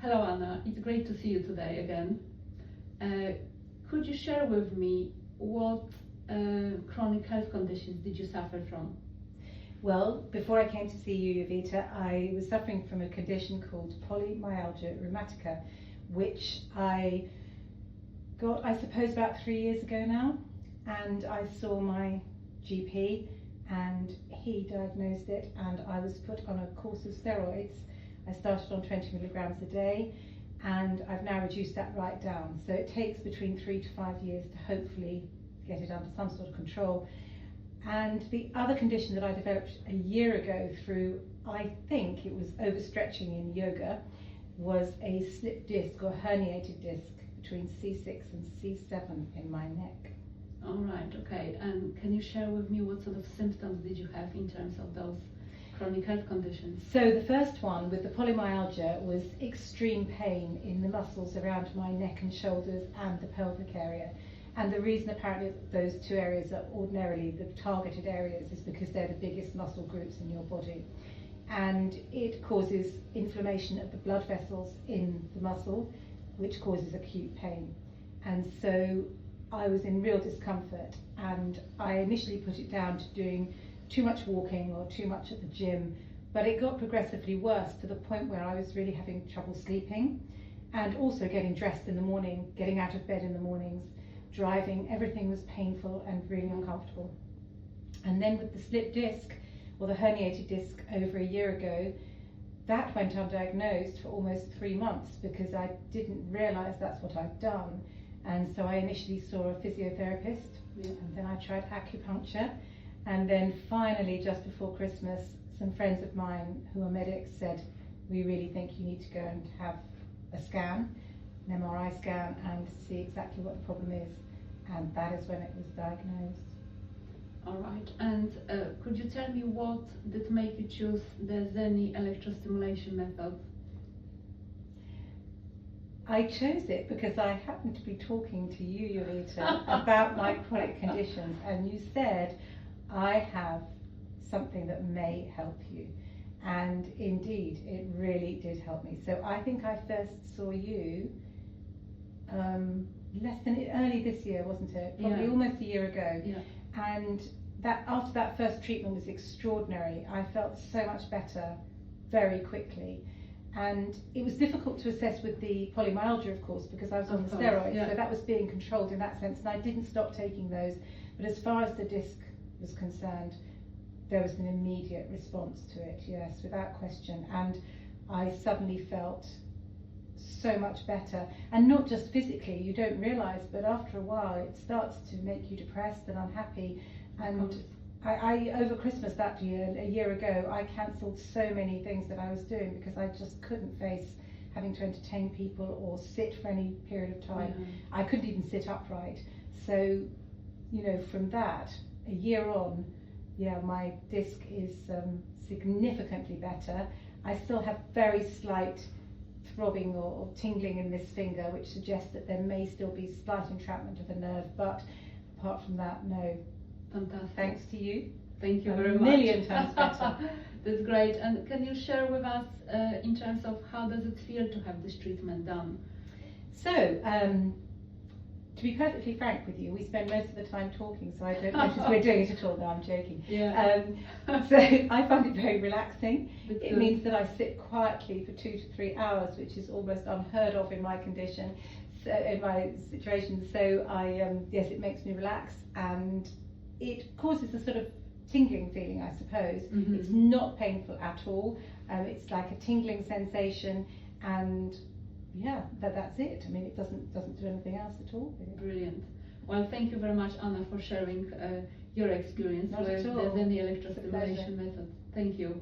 Hello Anna, it's great to see you today again. Could you share with me what chronic health conditions did you suffer from? Well, before I came to see you, Jovita, I was suffering from a condition called polymyalgia rheumatica, which I got, I suppose, about 3 years ago now. And I saw my GP and he diagnosed it, and I was put on a course of steroids. I started on 20 milligrams a day, and I've now reduced that right down. So it takes between 3 to 5 years to hopefully get it under some sort of control. And the other condition that I developed a year ago through, I think it was overstretching in yoga, was a slip disc or herniated disc between C6 and C7 in my neck. All right, okay. And can you share with me what sort of symptoms did you have in terms of those chronic health conditions? So the first one with the polymyalgia was extreme pain in the muscles around my neck and shoulders and the pelvic area. And the reason apparently those two areas are ordinarily the targeted areas is because they're the biggest muscle groups in your body. And it causes inflammation of the blood vessels in the muscle, which causes acute pain. And so I was in real discomfort, and I initially put it down to doing too much walking or too much at the gym, but it got progressively worse to the point where I was really having trouble sleeping, and also getting dressed in the morning, getting out of bed in the mornings, driving, everything was painful and really uncomfortable. And then with the slip disc, or the herniated disc, over a year ago, that went undiagnosed for almost 3 months because I didn't realise that's what I'd done. And so I initially saw a physiotherapist, and then I tried acupuncture, and then finally, just before Christmas, some friends of mine who are medics said, we really think you need to go and have a scan, an MRI scan, and see exactly what the problem is. And that is when it was diagnosed. All right, and could you tell me what did make you choose the Zenni Electrostimulation method? I chose it because I happened to be talking to you, Jolita, about my chronic conditions, and you said, I have something that may help you. And indeed, it really did help me. So I think I first saw you early this year, wasn't it? Probably almost a year ago. Yeah. And that after that first treatment was extraordinary. I felt so much better very quickly. And it was difficult to assess with the polymyalgia, of course, because I was on the steroids, so that was being controlled in that sense, and I didn't stop taking those. But as far as the disc was concerned, there was an immediate response to it, yes, without question. And I suddenly felt so much better, and not just physically, you don't realise, but after a while it starts to make you depressed and unhappy. And I over Christmas that year, a year ago, I cancelled so many things that I was doing because I just couldn't face having to entertain people or sit for any period of time. I couldn't even sit upright. So, you know, from that, a year on, yeah, my disc is significantly better. I still have very slight throbbing or tingling in this finger, which suggests that there may still be slight entrapment of a nerve, but apart from that, no. Fantastic. Thanks to you. Thank you very much. A million times better. That's great. And can you share with us in terms of how does it feel to have this treatment done? So, to be perfectly frank with you, we spend most of the time talking, so I don't notice we're doing it at all. No, I'm joking. Yeah. So I find it very relaxing. It means that I sit quietly for 2 to 3 hours, which is almost unheard of in my condition, so in my situation. So yes, it makes me relax, and it causes a sort of tingling feeling, I suppose. It's not painful at all. It's like a tingling sensation, and yeah, that's it. I mean, it doesn't do anything else at all. Brilliant. Well, thank you very much, Anna, for sharing your experience with the Zenni Electrostimulation method. Thank you.